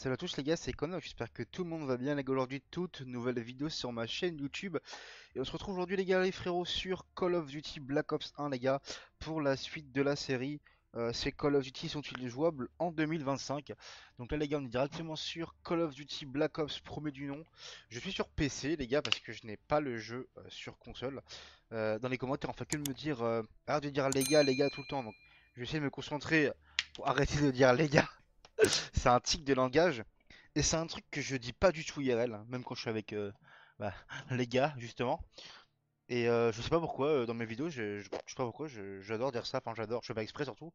Salut à tous les gars, c'est Connor, j'espère que tout le monde va bien les gars. Aujourd'hui, toute nouvelle vidéo sur ma chaîne YouTube. Et on se retrouve aujourd'hui les gars, les frérots, sur Call of Duty Black Ops 1 les gars, pour la suite de la série. Ces Call of Duty sont-ils jouables en 2025? Donc là les gars, on est directement sur Call of Duty Black Ops premier du nom. Je suis sur PC les gars, parce que je n'ai pas le jeu sur console. Dans les commentaires, on fait que de me dire, arrête de dire les gars tout le temps. Donc je vais essayer de me concentrer pour arrêter de dire les gars. C'est un tic de langage. Et c'est un truc que je dis pas du tout IRL, hein, même quand je suis avec bah, les gars, justement. Et je sais pas pourquoi, dans mes vidéos, je sais pas pourquoi, j'adore dire ça, enfin j'adore, je fais pas exprès surtout.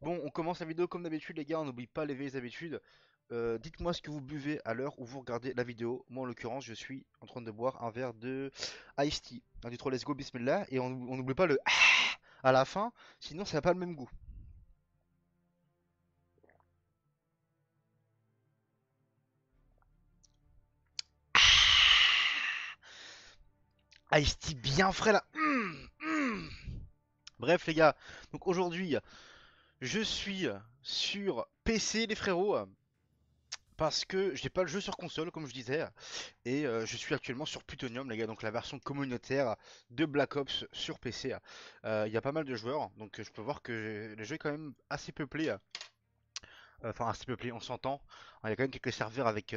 Bon, on commence la vidéo comme d'habitude, les gars, on n'oublie pas les vieilles habitudes. Dites-moi ce que vous buvez à l'heure où vous regardez la vidéo. Moi, en l'occurrence, je suis en train de boire un verre de Ice Tea. 1, 2, 3, let's go, bismillah. Et on n'oublie pas le à la fin, sinon ça n'a pas le même goût. Ice Tea bien frais là. Bref, les gars, donc aujourd'hui, je suis sur PC les frérots parce que j'ai pas le jeu sur console comme je disais et je suis actuellement sur Plutonium les gars, donc la version communautaire de Black Ops sur PC. Il y a pas mal de joueurs, donc je peux voir que le jeu est quand même assez peuplé, enfin assez peuplé, on s'entend. Il y a quand même quelques serveurs avec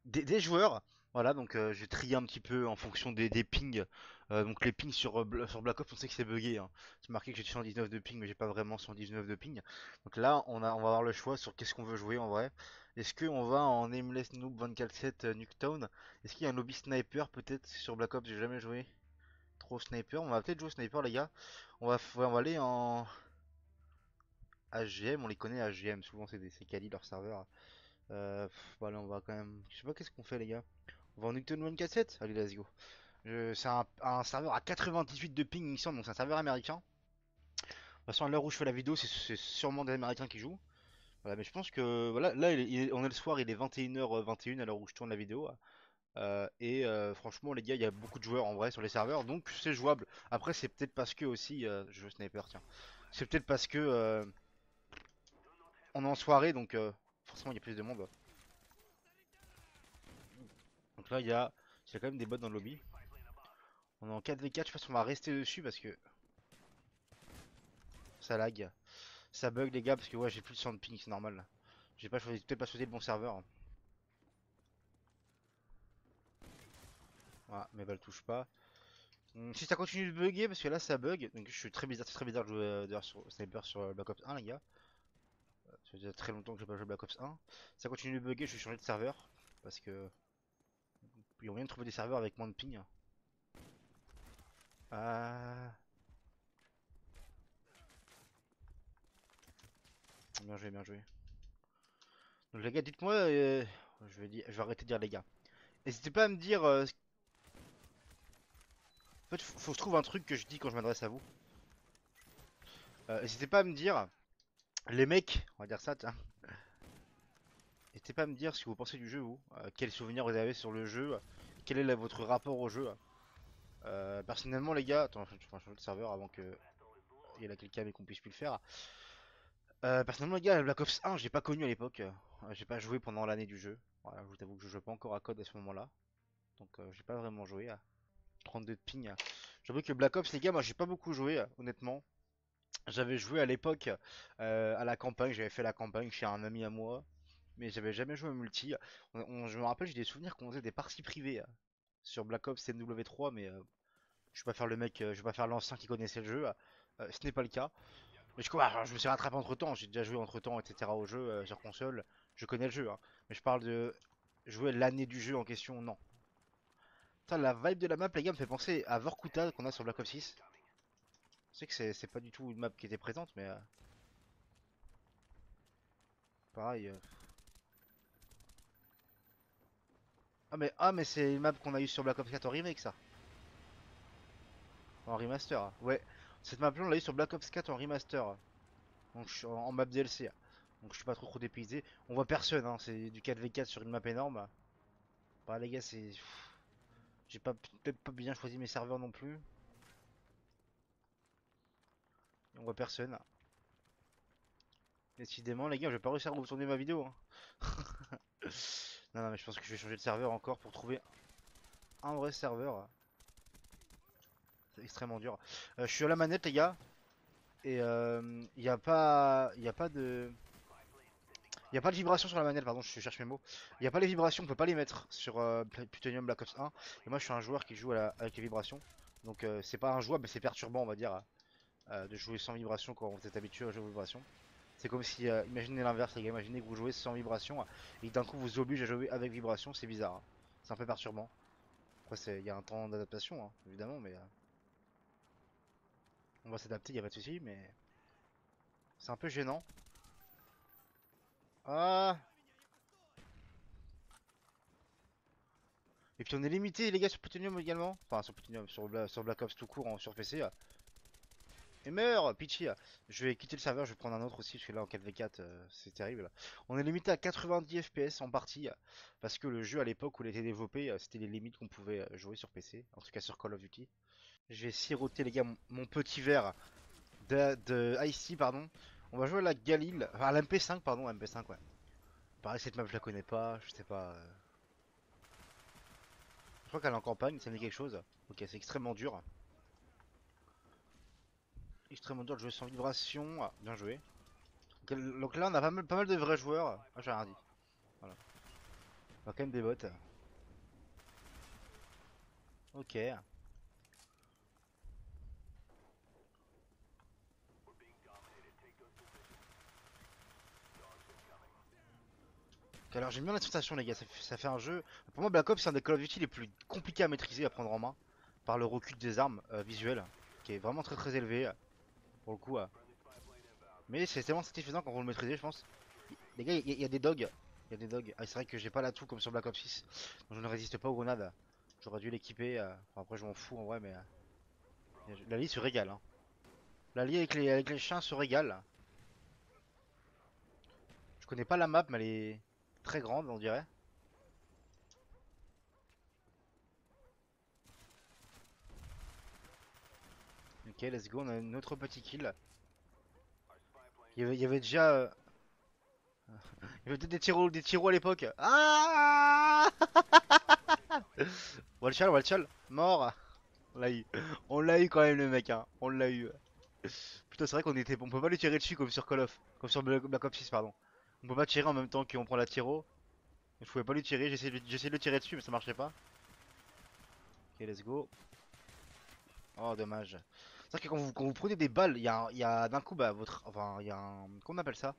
des joueurs. Voilà, donc j'ai trié un petit peu en fonction des pings. Donc les pings sur Black Ops, on sait que c'est bugué, hein. C'est marqué que j'ai 119 de ping, mais j'ai pas vraiment 119 de ping. Donc là, on va avoir le choix sur qu'est-ce qu'on veut jouer en vrai. Est-ce qu'on va en Aimless Noob 24/7 Nuketown? Est-ce qu'il y a un lobby sniper peut-être sur Black Ops? J'ai jamais joué trop sniper. On va peut-être jouer au sniper, les gars. Ouais, on va aller en AGM, on les connaît AGM, souvent c'est quali leur serveur. Voilà, on va quand même. Je sais pas qu'est-ce qu'on fait, les gars. On va en Nuketown 147? Allez, let's go. C'est un serveur à 98 de ping, il me semble, donc c'est un serveur américain. De toute façon, à l'heure où je fais la vidéo, c'est sûrement des Américains qui jouent. Voilà, mais je pense que voilà, là, on est le soir, il est 21h21 à l'heure où je tourne la vidéo. Franchement, les gars, il y a beaucoup de joueurs en vrai sur les serveurs, donc c'est jouable. Après, c'est peut-être parce que aussi, je joue au sniper, tiens. C'est peut-être parce que on est en soirée, donc forcément, il y a plus de monde. Donc là, il y a quand même des bots dans le lobby. On est en 4v4, je pense qu'on va rester dessus parce que ça lag. Ça bug les gars parce que ouais j'ai plus de 100 de ping, c'est normal. J'ai pas choisi, peut-être pas choisi le bon serveur. Voilà, mes balles touchent pas. Si ça continue de bugger parce que là ça bug, donc je suis très bizarre, c'est très bizarre de jouer d'ailleurs sur Sniper sur Black Ops 1 les gars. Ça fait déjà très longtemps que j'ai pas joué Black Ops 1. Si ça continue de bugger, je vais changer de serveur parce que il y a moyen de trouver des serveurs avec moins de ping. Ah, bien joué, bien joué. Donc les gars, dites-moi, je vais arrêter de dire les gars. N'hésitez pas à me dire. En fait, faut que je trouve un truc que je dis quand je m'adresse à vous. N'hésitez pas à me dire, les mecs, on va dire ça, tiens. N'hésitez pas à me dire ce que vous pensez du jeu, vous. Quels souvenirs vous avez sur le jeu. Quel est votre rapport au jeu. Personnellement, les gars, attends, je vais changer de serveur avant que il y ait la quelqu'un et qu'on puisse plus le faire. Personnellement, les gars, Black Ops 1, j'ai pas connu à l'époque. J'ai pas joué pendant l'année du jeu. Voilà, je vous avoue que je jouais pas encore à code à ce moment-là. Donc, j'ai pas vraiment joué à 32 de ping. J'avoue que Black Ops, les gars, moi j'ai pas beaucoup joué, honnêtement. J'avais joué à l'époque à la campagne, j'avais fait la campagne chez un ami à moi, mais j'avais jamais joué au multi. Je me rappelle, j'ai des souvenirs qu'on faisait des parties privées sur Black Ops MW3, mais je vais pas faire le mec, je vais pas faire l'ancien qui connaissait le jeu. Ce n'est pas le cas. Mais je me suis rattrapé entre temps, j'ai déjà joué entre temps, etc. au jeu sur console. Je connais le jeu, hein. Mais je parle de jouer l'année du jeu en question, non. Putain, la vibe de la map, les gars, me fait penser à Vorkuta qu'on a sur Black Ops 6. Je sais que c'est pas du tout une map qui était présente, mais pareil. Ah mais c'est une map qu'on a eu sur Black Ops 4 en remake ça. En remaster. Ouais. Cette map là on l'a eu sur Black Ops 4 en remaster. Donc en map DLC. Donc je suis pas trop dépaysé. On voit personne, hein. C'est du 4v4 sur une map énorme. Bah les gars c'est. J'ai pas peut-être pas bien choisi mes serveurs non plus. On voit personne. Décidément, les gars, je vais pas réussir à vous tourner ma vidéo, hein. Non, non, mais je pense que je vais changer de serveur encore pour trouver un vrai serveur. C'est extrêmement dur. Je suis à la manette, les gars, et il y a pas de vibration sur la manette, pardon, je cherche mes mots. Il y a pas les vibrations, on peut pas les mettre sur Plutonium Black Ops 1. Et moi, je suis un joueur qui joue avec les vibrations. Donc, c'est pas injouable, mais c'est perturbant, on va dire, de jouer sans vibration quand vous êtes habitué à jouer aux vibrations. C'est comme si, imaginez l'inverse, les gars, imaginez que vous jouez sans vibration et que d'un coup vous oblige à jouer avec vibration, c'est bizarre, hein. C'est un peu perturbant. Après, il y a un temps d'adaptation, hein, évidemment, mais on va s'adapter, il a pas de souci, mais c'est un peu gênant. Ah! Et puis on est limité, les gars, sur Plutonium également. Enfin, sur Plutonium, sur Black Ops tout court, sur PC. Et meurt, Peachy. Je vais quitter le serveur, je vais prendre un autre aussi, parce que là en 4v4, c'est terrible. On est limité à 90 FPS en partie, parce que le jeu à l'époque où il a été développé, c'était les limites qu'on pouvait jouer sur PC, en tout cas sur Call of Duty. Je vais siroter les gars mon petit verre de Ice-T, pardon. On va jouer à la Galil, enfin à la MP5, pardon, MP5, ouais. Pareil, cette map je la connais pas, je sais pas. Je crois qu'elle est en campagne, ça me dit quelque chose. Ok, c'est extrêmement dur. Extrêmement dur de jouer sans vibration. Ah, bien joué. Donc là, on a pas mal de vrais joueurs. Ah, j'ai rien dit. Voilà. On a quand même des bots. Ok. Alors j'aime bien la sensation les gars, ça fait un jeu. Pour moi Black Ops c'est un des Call of Duty les plus compliqués à maîtriser, à prendre en main. Par le recul des armes visuelles, qui est vraiment très très élevé pour le coup. Mais c'est tellement satisfaisant quand vous le maîtrisez je pense. Les gars, il y a des dogs. Il y a des dogs. Ah, c'est vrai que j'ai pas l'atout comme sur Black Ops 6. Donc je ne résiste pas aux grenades. J'aurais dû l'équiper. Enfin, après je m'en fous en vrai mais... La Lali se régale, hein. La Lali avec les chiens se régale. Je connais pas la map mais elle est très grande on dirait. Ok, let's go, on a un autre petit kill. Il y avait déjà... il y avait peut-être des tiros à l'époque. Ah. Walchal, Walchal, mort. On l'a eu. On l'a eu quand même le mec, hein. On l'a eu. Putain, c'est vrai on peut pas lui tirer dessus comme sur Call of. Comme sur Black Ops 6, pardon. On peut pas tirer en même temps qu'on prend la tiro. Je pouvais pas lui tirer, j'ai essayé de le tirer dessus mais ça marchait pas. Ok, let's go. Oh, dommage. C'est vrai que quand vous prenez des balles, il y a d'un coup, bah, Enfin, il y a un... Comment on appelle ça?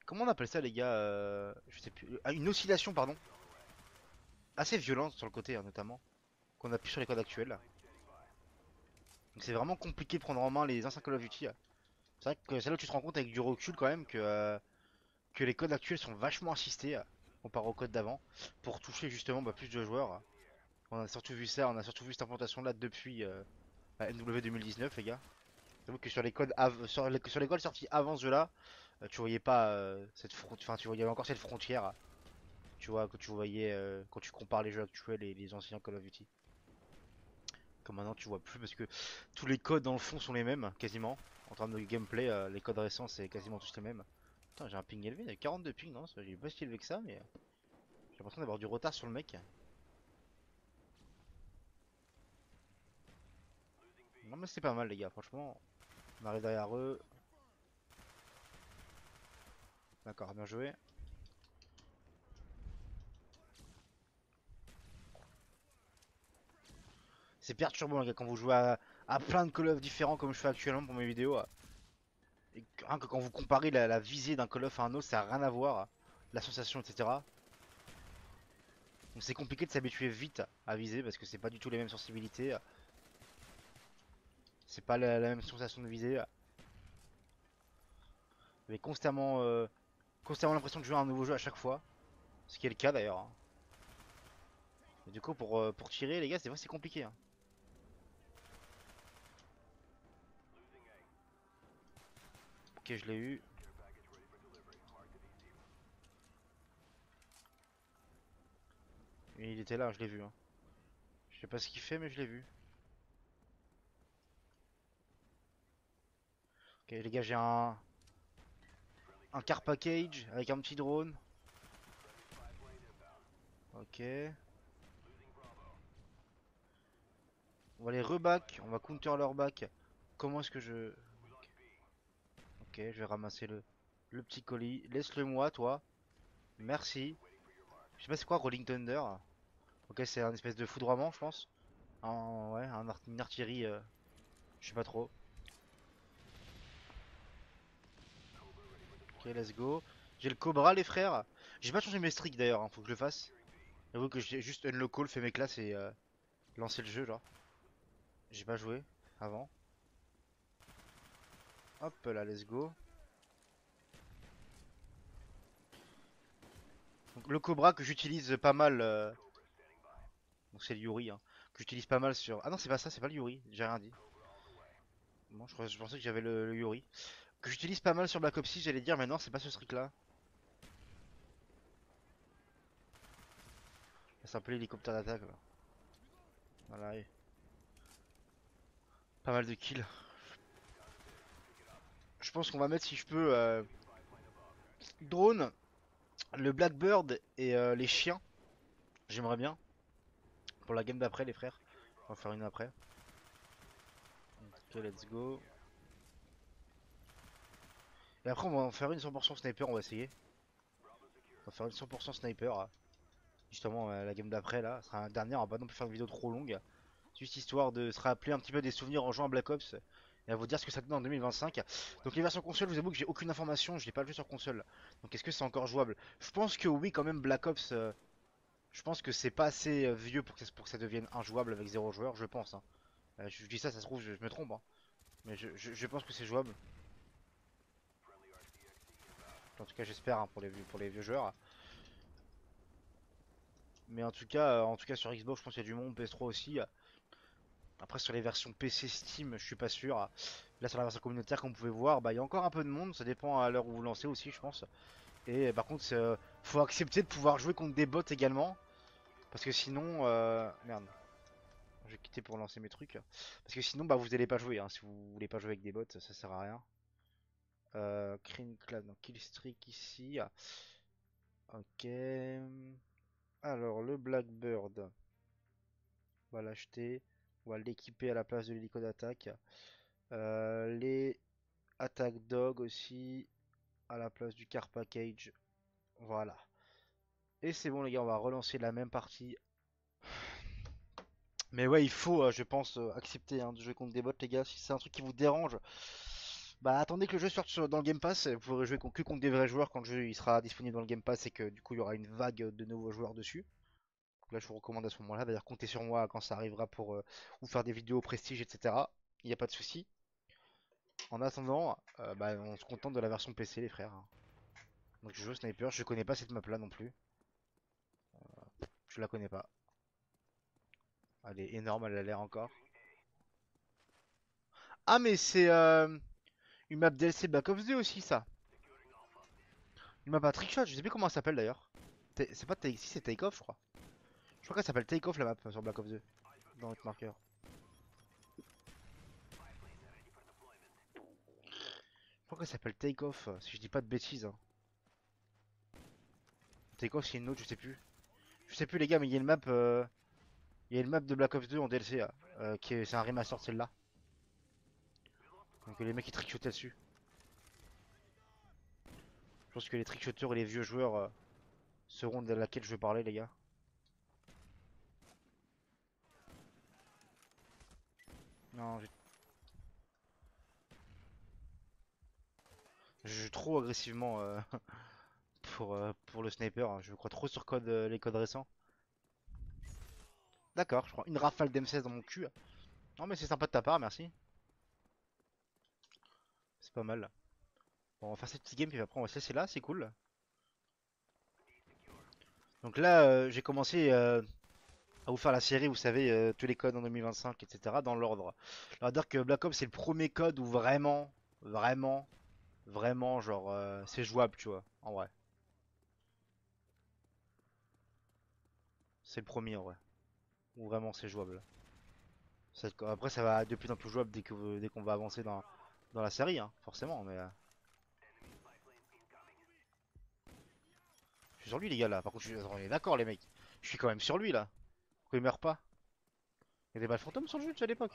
Comment on appelle ça, les gars? Je sais plus. Ah, une oscillation, pardon. Assez violente sur le côté, hein, notamment. Qu'on a plus sur les codes actuels. Donc c'est vraiment compliqué de prendre en main les anciens Call of Duty. C'est vrai que c'est là où tu te rends compte avec du recul quand même que les codes actuels sont vachement assistés comparé aux codes d'avant. Pour toucher justement plus de joueurs. On a surtout vu ça, on a surtout vu cette implantation là depuis la MW 2019, les gars. J'avoue que sur les codes sur les codes sortis avant ce jeu là, tu voyais pas cette frontière, enfin tu voyais encore cette frontière, tu vois, que tu voyais quand tu compares les jeux actuels et les anciens Call of Duty. Comme maintenant tu vois plus parce que tous les codes dans le fond sont les mêmes, quasiment. En termes de gameplay, les codes récents c'est quasiment tous les mêmes. Putain, j'ai un ping élevé, il y a 42 ping, non? J'ai pas si élevé que ça, mais j'ai l'impression d'avoir du retard sur le mec. Non, mais c'est pas mal, les gars, franchement. On arrive derrière eux. D'accord, bien joué. C'est perturbant, les gars, quand vous jouez à plein de Call of différents comme je fais actuellement pour mes vidéos. Et rien que quand vous comparez la visée d'un Call of à un autre, ça n'a rien à voir. La sensation, etc. Donc c'est compliqué de s'habituer vite à viser parce que c'est pas du tout les mêmes sensibilités. C'est pas la même sensation de viser. Vous avez constamment l'impression de jouer à un nouveau jeu à chaque fois. Ce qui est le cas d'ailleurs, hein. Et du coup, pour tirer, les gars, c'est vrai, c'est compliqué, hein. Ok, je l'ai eu. Et il était là, je l'ai vu, hein. Je sais pas ce qu'il fait, mais je l'ai vu. Ok, les gars, j'ai un. Un car package avec un petit drone. Ok. On va les reback, on va counter leur back. Comment est-ce que je... Ok, je vais ramasser le petit colis. Laisse-le moi, toi. Merci. Je sais pas c'est quoi Rolling Thunder. Ok, c'est un espèce de foudroiement, je pense. Ouais, une artillerie, je sais pas trop. Ok, let's go. J'ai le Cobra, les frères. J'ai pas changé mes streaks d'ailleurs, hein, faut que je le fasse. J'avoue que j'ai juste unlock all, fait mes classes et lancé le jeu, genre. J'ai pas joué avant. Hop là, let's go. Donc, le Cobra que j'utilise pas mal. Donc c'est le Yuri, hein, que j'utilise pas mal sur. Ah non, c'est pas ça, c'est pas le Yuri, j'ai rien dit. Bon, je pensais que j'avais le Yuri. Que j'utilise pas mal sur Black Ops 6, j'allais dire, mais non, c'est pas ce streak là. C'est un peu l'hélicoptère d'attaque là. Voilà, et pas mal de kills. Je pense qu'on va mettre, si je peux, drone, le Blackbird et les chiens. J'aimerais bien. Pour la game d'après, les frères. On va faire une après. Ok, let's go. Et après, on va en faire une 100% sniper, on va essayer. On va faire une 100% sniper. Justement, la game d'après là, ce sera un dernier. On va pas non plus faire une vidéo trop longue. Juste histoire de se rappeler un petit peu des souvenirs en jouant à Black Ops et à vous dire ce que ça donne en 2025. Donc les versions console, je vous avoue que j'ai aucune information, je n'ai pas le jeu sur console. Donc est-ce que c'est encore jouable? Je pense que oui quand même Black Ops, je pense que c'est pas assez vieux pour que ça devienne injouable avec 0 joueur, je pense, hein. Je dis ça, ça se trouve, je me trompe, hein. Mais je pense que c'est jouable. En tout cas j'espère, hein, pour les vieux joueurs. Mais en tout cas sur Xbox je pense qu'il y a du monde, PS3 aussi. Après sur les versions PC Steam, je suis pas sûr. Là sur la version communautaire comme vous pouvez voir, bah il y a encore un peu de monde, ça dépend à l'heure où vous lancez aussi je pense. Et par contre faut accepter de pouvoir jouer contre des bots également. Parce que sinon merde. Je vais quitter pour lancer mes trucs. Parce que sinon bah vous allez pas jouer, hein. Si vous voulez pas jouer avec des bots, ça sert à rien. Crane Clan, donc Killstreak ici. Ok. Alors le Blackbird, on va l'acheter. On va l'équiper à la place de l'hélico d'attaque. Les Attack Dog aussi à la place du car package. Voilà. Et c'est bon les gars, on va relancer la même partie. Mais ouais, il faut, je pense, accepter, hein, de jouer contre des bots les gars. Si c'est un truc qui vous dérange, bah attendez que le jeu sorte dans le Game Pass. Vous pourrez jouer que contre des vrais joueurs quand le jeu il sera disponible dans le Game Pass et que du coup il y aura une vague de nouveaux joueurs dessus. Donc là je vous recommande à ce moment-là, d'ailleurs comptez sur moi quand ça arrivera pour vous faire des vidéos prestige, etc. Il n'y a pas de souci. En attendant, bah, on se contente de la version PC les frères, hein. Donc je joue au sniper, je connais pas cette map là non plus. Je la connais pas. Elle est énorme, elle a l'air encore. Ah mais c'est une map DLC Black Ops 2 aussi ça. Une map à trickshot, je sais plus comment elle s'appelle d'ailleurs. C'est pas Take, si c'est Take Off je crois. Je crois qu'elle s'appelle Take Off la map sur Black Ops 2. Dans notre marqueur. Je crois qu'elle s'appelle Take Off, si je dis pas de bêtises, hein. Take Off c'est une autre, je sais plus. Je sais plus les gars, mais il y a une map, il y a une map de Black Ops 2 en DLC là, c'est un remaster de celle-là. Donc les mecs ils trickshotaient dessus. Je pense que les trickshotters et les vieux joueurs seront de laquelle je veux parler les gars. Non, je joue trop agressivement pour le sniper, hein. Je crois trop sur les codes récents. D'accord, je prends une rafale d'M16 dans mon cul. Non mais c'est sympa de ta part, merci. C'est pas mal. Bon, on va faire cette petite game puis après on va se laisser là, c'est cool. Donc là, j'ai commencé à vous faire la série, vous savez, tous les codes en 2025, etc. dans l'ordre. On va dire que Black Ops c'est le premier code où vraiment, genre, c'est jouable, tu vois, en vrai. C'est le premier en vrai, où vraiment c'est jouable. Après, ça va être de plus en plus jouable dès qu'on va avancer dans la série, hein, forcément. Mais suis sur lui les gars là. Par contre, attends, on est d'accord les mecs. Je suis quand même sur lui là. Pourquoi il meurt pas? Il y a des balles fantômes sur le jeu, tu sais, à l'époque.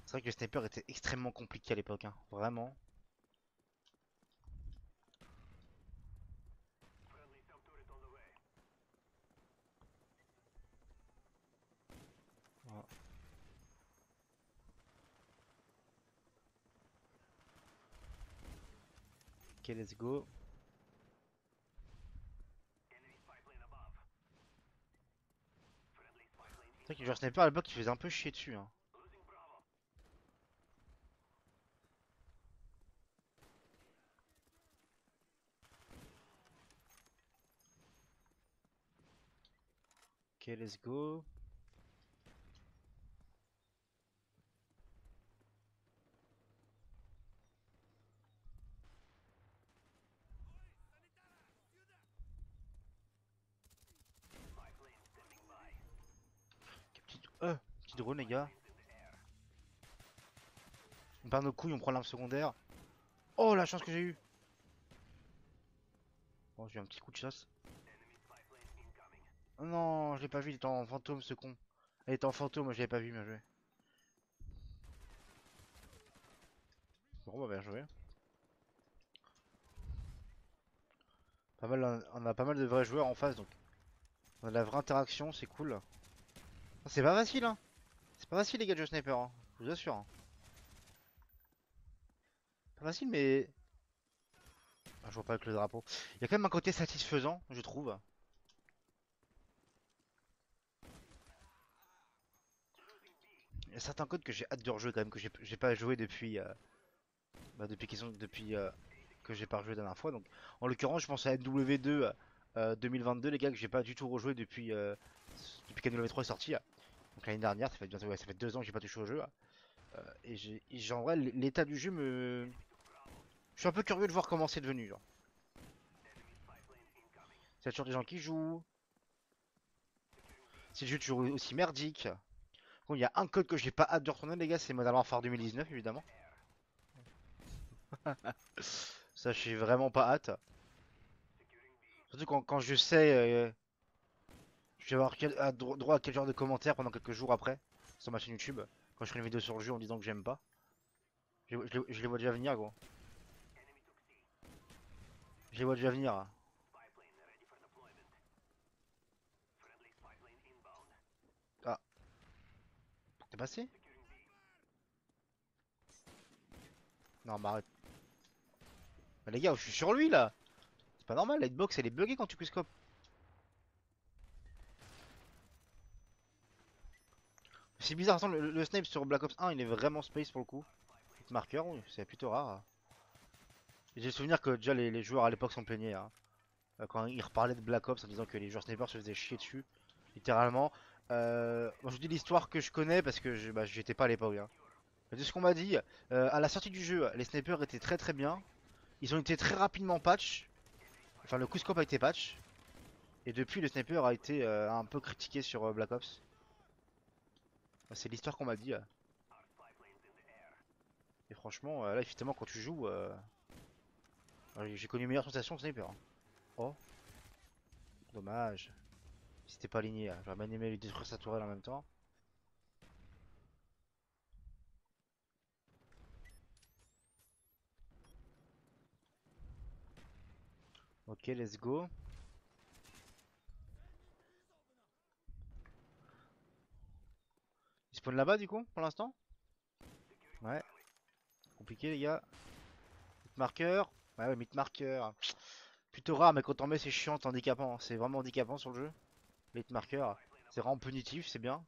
C'est vrai que le sniper était extrêmement compliqué à l'époque, hein. Vraiment. Voilà. Ok, let's go. C'est vrai que le joueur sniper à l'époque il faisait un peu chier dessus, hein. Ok, let's go. Ok, petit drone les gars. On perd nos couilles, on prend l'arme secondaire. Oh la chance que j'ai eue. Bon, j'ai eu un petit coup de chasse. Oh non, je l'ai pas vu, il était en fantôme ce con. Il était en fantôme, moi je l'avais pas vu, bien joué. Bon, bah bien joué. Pas mal, on a pas mal de vrais joueurs en face, donc on a de la vraie interaction, c'est cool. C'est pas facile, hein. C'est pas facile les gars de jouer sniper, hein. Je vous assure, hein. Pas facile, mais ah, je vois pas avec le drapeau. Il y a quand même un côté satisfaisant, je trouve. Il y a certains codes que j'ai hâte de rejouer quand même, que j'ai pas joué depuis, depuis que j'ai pas rejoué la dernière fois. Donc, en l'occurrence, je pense à NW2 2022, les gars, que j'ai pas du tout rejoué depuis qu'NW3 est sorti. Donc l'année dernière, ça fait bientôt, ouais, ça fait 2 ans que j'ai pas touché au jeu. En vrai, l'état du jeu me, je suis un peu curieux de voir comment c'est devenu. Genre, s'il y a toujours des gens qui jouent, si le jeu est toujours aussi merdique. Bon, il y a un code que j'ai pas hâte de retourner, les gars, c'est Modern Warfare 2019, évidemment. Ça, j'ai vraiment pas hâte. Surtout quand je sais, je vais avoir droit à quel genre de commentaires pendant quelques jours après, sur ma chaîne YouTube, quand je ferai une vidéo sur le jeu en disant que j'aime pas. Je les vois déjà venir, gros. Je les vois déjà venir. Ah, t'es passé? Non, mais arrête. Mais les gars, je suis sur lui là. C'est pas normal, la hitbox elle est buggée quand tu quickscope. C'est bizarre, attends, le snipe sur Black Ops 1 il est vraiment space pour le coup. Marqueur, oui, c'est plutôt rare. Et j'ai le souvenir que déjà les joueurs à l'époque s'en plaignaient, hein. Quand ils reparlaient de Black Ops en disant que les joueurs snipers se faisaient chier dessus, littéralement. Moi, je vous dis l'histoire que je connais parce que j'étais pas à l'époque, hein. De ce qu'on m'a dit, à la sortie du jeu, les snipers étaient très très bien. Ils ont été très rapidement patch. Enfin, le quickscope a été patch. Et depuis, le sniper a été un peu critiqué sur Black Ops. C'est l'histoire qu'on m'a dit. Et franchement, là, effectivement, quand tu joues, j'ai connu une meilleure sensation que sniper, hein. Oh, dommage. Si c'était pas aligné, hein. J'aurais bien aimé lui détruire sa tourelle en même temps. Ok, let's go. Il spawn là-bas du coup, pour l'instant? Ouais, compliqué les gars. Hit marqueur. Ouais, ouais, hit marqueur. Plutôt rare, mais quand on met c'est chiant, c'est handicapant, hein. C'est vraiment handicapant sur le jeu. Les hit marqueurs. C'est vraiment punitif, c'est bien.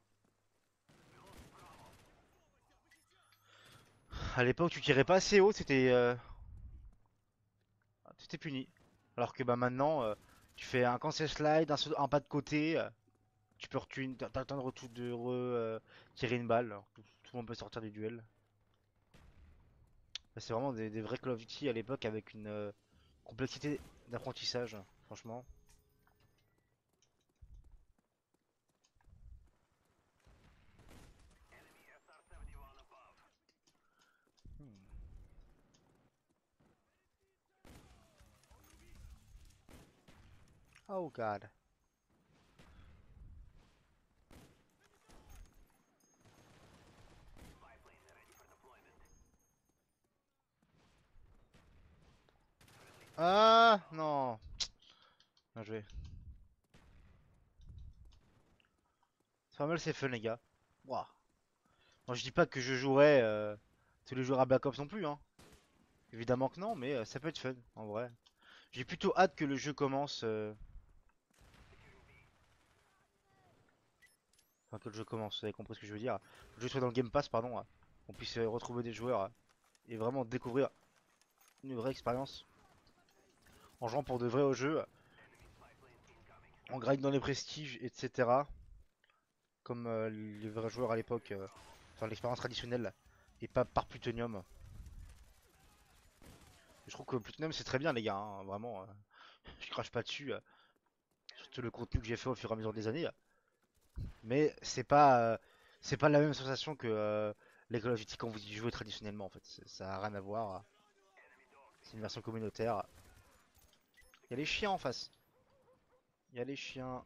À l'époque, tu tirais pas assez haut, c'était puni. Alors que bah maintenant, tu fais un cancel slide, un pas de côté, tu peux t'as le temps de tirer une balle. Alors, tout le monde peut sortir du duel. Bah, c'est vraiment des vrais Call of Duty à l'époque avec une complexité d'apprentissage, franchement. Oh god. Ah non. Bien joué. C'est pas mal, c'est fun les gars. Ouah. Moi je dis pas que je jouerai tous les jours à Black Ops non plus, hein. Évidemment que non, mais ça peut être fun en vrai. J'ai plutôt hâte que le jeu commence. Enfin, que le jeu commence, vous avez compris ce que je veux dire. Que le jeu soit dans le Game Pass, pardon. On puisse retrouver des joueurs et vraiment découvrir une vraie expérience en jouant pour de vrai au jeu, en grind dans les prestiges, etc. Comme les vrais joueurs à l'époque, enfin l'expérience traditionnelle et pas par plutonium. Je trouve que plutonium c'est très bien les gars, hein, vraiment. Je crache pas dessus, surtout le contenu que j'ai fait au fur et à mesure des années. Mais c'est pas la même sensation que les Call of Duty quand vous y jouez traditionnellement en fait. Ça a rien à voir. C'est une version communautaire. Il y a les chiens en face. Il y a les chiens.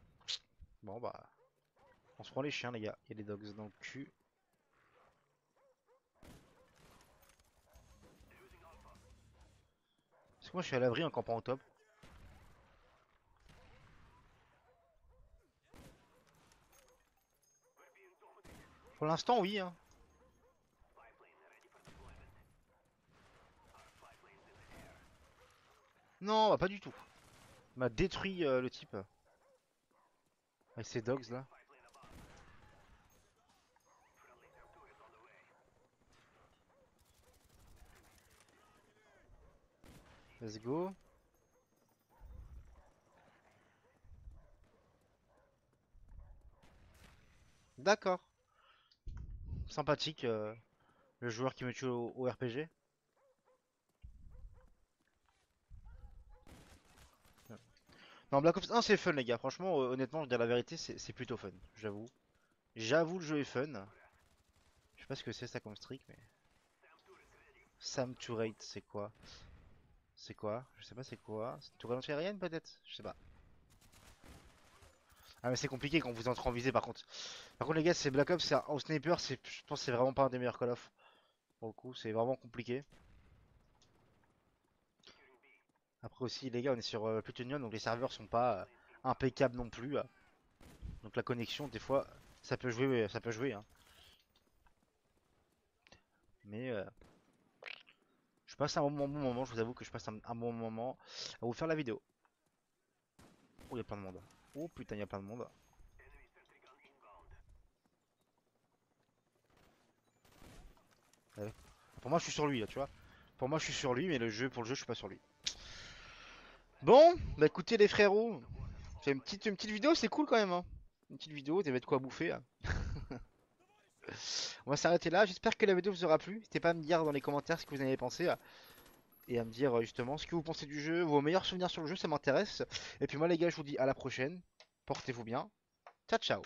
Bon bah, on se prend les chiens les gars. Il y a les dogs dans le cul. Parce que moi je suis à l'abri en campant au top. Pour l'instant oui hein. Non bah, pas du tout. Il m'a détruit le type. Avec ces dogs là. Let's go. D'accord. Sympathique le joueur qui me tue au RPG. Non Black Ops 1 c'est fun les gars. Franchement honnêtement je veux dire la vérité c'est plutôt fun. J'avoue. J'avoue le jeu est fun. Je sais pas ce que c'est ça comme streak mais. Sam to rate c'est quoi? C'est quoi? Je sais pas c'est quoi. C'est une tour aérienne peut-être? Je sais pas. Ah mais c'est compliqué quand vous entrez en visée par contre. Par contre les gars c'est Black Ops, au sniper je pense que c'est vraiment pas un des meilleurs Call of. Pour le coup c'est vraiment compliqué. Après aussi les gars on est sur Plutonium donc les serveurs sont pas impeccables non plus. Donc la connexion des fois ça peut jouer hein. Mais je passe un bon moment, je vous avoue que je passe un bon moment à vous faire la vidéo. Oh il y a plein de monde. Oh putain il y a plein de monde. Ouais. Pour moi je suis sur lui là tu vois. Pour moi je suis sur lui mais le jeu pour le jeu je suis pas sur lui. Bon, bah écoutez les frérots, j'ai une petite vidéo, c'est cool quand même, hein. Une petite vidéo, t'avais de quoi bouffer, hein. On va s'arrêter là, j'espère que la vidéo vous aura plu. N'hésitez pas à me dire dans les commentaires ce que vous en avez pensé et à me dire justement ce que vous pensez du jeu, vos meilleurs souvenirs sur le jeu, ça m'intéresse. Et puis moi les gars, je vous dis à la prochaine, portez-vous bien, ciao ciao.